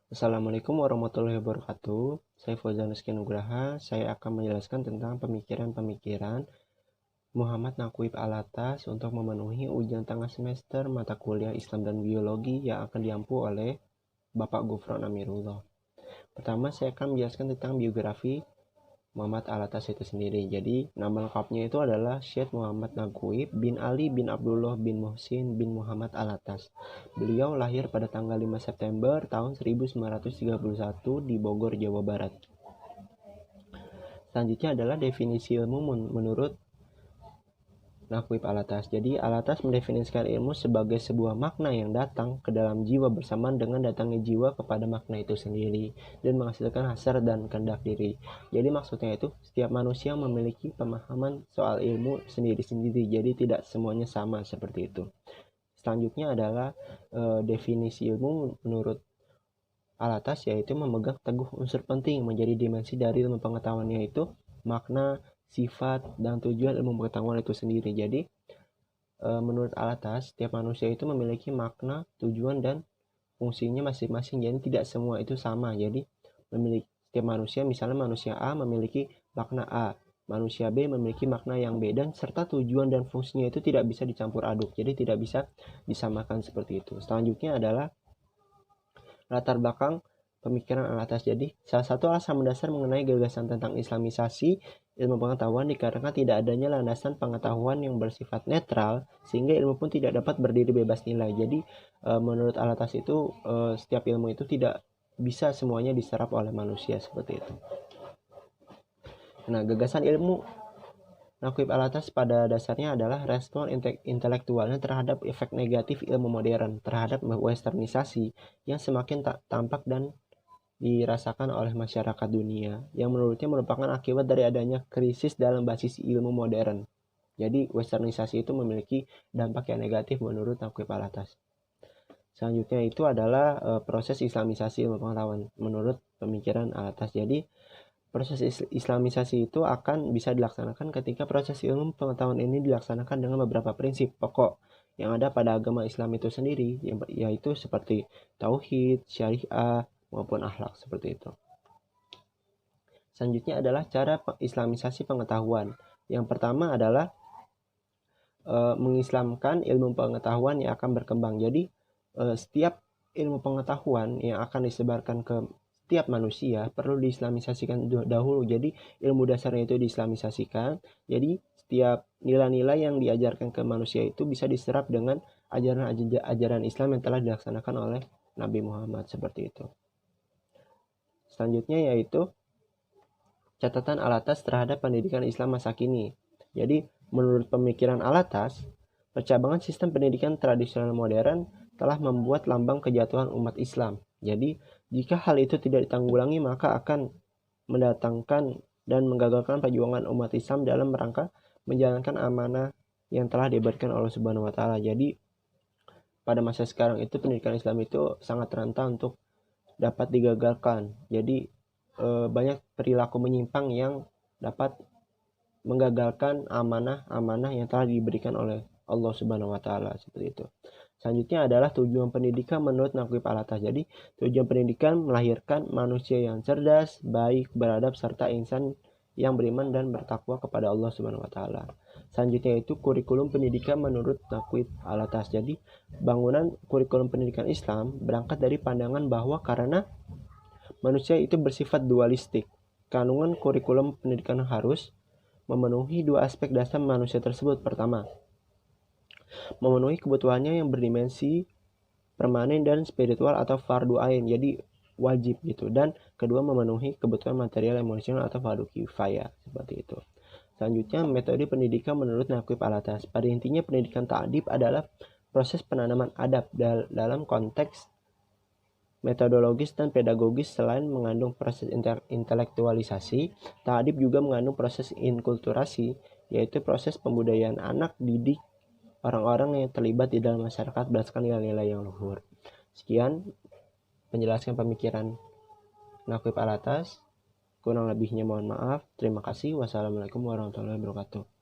Assalamualaikum warahmatullahi wabarakatuh. Saya Fauzan Rizky Nugraha. Saya akan menjelaskan tentang pemikiran-pemikiran Muhammad Naqib Alatas untuk memenuhi ujian tengah semester mata kuliah Islam dan Biologi yang akan diampu oleh Bapak Gufron Amirullah. Pertama, saya akan menjelaskan tentang biografi Muhammad Alatas itu sendiri. Jadi, nama lengkapnya itu adalah Syekh Muhammad Naqib bin Ali bin Abdullah bin Muhsin bin Muhammad Alatas. Beliau lahir pada tanggal 5 September tahun 1931 di Bogor, Jawa Barat. Selanjutnya adalah definisi ilmu menurut Naqib Alatas. Jadi, Alatas mendefinisikan ilmu sebagai sebuah makna yang datang ke dalam jiwa bersamaan dengan datangnya jiwa kepada makna itu sendiri dan menghasilkan hasar dan kehendak diri. Jadi, maksudnya itu setiap manusia memiliki pemahaman soal ilmu sendiri-sendiri. Jadi, tidak semuanya sama seperti itu. Selanjutnya adalah definisi ilmu menurut Alatas, yaitu memegang teguh unsur penting menjadi dimensi dari ilmu pengetahuan, yaitu makna, sifat, dan tujuan ilmu pengetahuan itu sendiri. Jadi, menurut Alatas, setiap manusia itu memiliki makna, tujuan, dan fungsinya masing-masing. Jadi, tidak semua itu sama. Jadi, setiap manusia, misalnya manusia A memiliki makna A, manusia B memiliki makna yang B, dan serta tujuan dan fungsinya itu tidak bisa dicampur aduk. Jadi, tidak bisa disamakan seperti itu. Selanjutnya adalah latar belakang pemikiran Alatas. Jadi, salah satu alasan mendasar mengenai gagasan tentang Islamisasi ilmu pengetahuan dikarenakan tidak adanya landasan pengetahuan yang bersifat netral, sehingga ilmu pun tidak dapat berdiri bebas nilai. Jadi, menurut Alatas itu, setiap ilmu itu tidak bisa semuanya diserap oleh manusia seperti itu. Nah, gagasan ilmu Naqib Alatas pada dasarnya adalah respon intelektualnya terhadap efek negatif ilmu modern terhadap westernisasi yang semakin tampak dan dirasakan oleh masyarakat dunia, yang menurutnya merupakan akibat dari adanya krisis dalam basis ilmu modern. Jadi, westernisasi itu memiliki dampak yang negatif menurut Naqib Alatas. Selanjutnya itu adalah proses islamisasi ilmu pengetahuan menurut pemikiran Alatas. Jadi, proses islamisasi itu akan bisa dilaksanakan ketika proses ilmu pengetahuan ini dilaksanakan dengan beberapa prinsip pokok yang ada pada agama Islam itu sendiri, yaitu seperti tauhid, syariah, maupun akhlak seperti itu. Selanjutnya adalah cara islamisasi pengetahuan. Yang pertama adalah mengislamkan ilmu pengetahuan yang akan berkembang. Jadi, setiap ilmu pengetahuan yang akan disebarkan ke setiap manusia perlu diislamisasikan dahulu. Jadi, ilmu dasarnya itu diislamisasikan. Jadi, setiap nilai-nilai yang diajarkan ke manusia itu bisa diserap dengan ajaran Islam yang telah dilaksanakan oleh Nabi Muhammad seperti itu. Selanjutnya yaitu catatan Alatas terhadap pendidikan Islam masa kini. Jadi, menurut pemikiran Alatas, percabangan sistem pendidikan tradisional modern telah membuat lambang kejatuhan umat Islam. Jadi, jika hal itu tidak ditanggulangi, maka akan mendatangkan dan menggagalkan perjuangan umat Islam dalam rangka menjalankan amanah yang telah diberikan Allah Subhanahu wa taala. Jadi, pada masa sekarang itu pendidikan Islam itu sangat rentan untuk dapat digagalkan. Jadi, banyak perilaku menyimpang yang dapat menggagalkan amanah-amanah yang telah diberikan oleh Allah Subhanahu wa taala seperti itu. Selanjutnya adalah tujuan pendidikan menurut Naqib Alatas. Jadi, tujuan pendidikan melahirkan manusia yang cerdas, baik, beradab, serta insan yang beriman dan bertakwa kepada Allah Subhanahu wa taala. Selanjutnya itu kurikulum pendidikan menurut Naqib Alatas. Jadi, bangunan kurikulum pendidikan Islam berangkat dari pandangan bahwa karena manusia itu bersifat dualistik, kandungan kurikulum pendidikan harus memenuhi dua aspek dasar manusia tersebut. Pertama, memenuhi kebutuhannya yang berdimensi permanen dan spiritual atau fardu ain, jadi wajib gitu. Dan kedua, memenuhi kebutuhan material emosional atau fardu kifayah seperti itu. Selanjutnya, metode pendidikan menurut Naqib Alatas. Pada intinya, pendidikan ta'dib adalah proses penanaman adab dalam konteks metodologis dan pedagogis. Selain mengandung proses intelektualisasi, ta'dib juga mengandung proses inkulturasi, yaitu proses pembudayaan anak didik orang-orang yang terlibat di dalam masyarakat berdasarkan nilai-nilai yang luhur. Sekian penjelasan pemikiran Naqib Alatas. Kurang lebihnya mohon maaf. Terima kasih. Wassalamualaikum warahmatullahi wabarakatuh.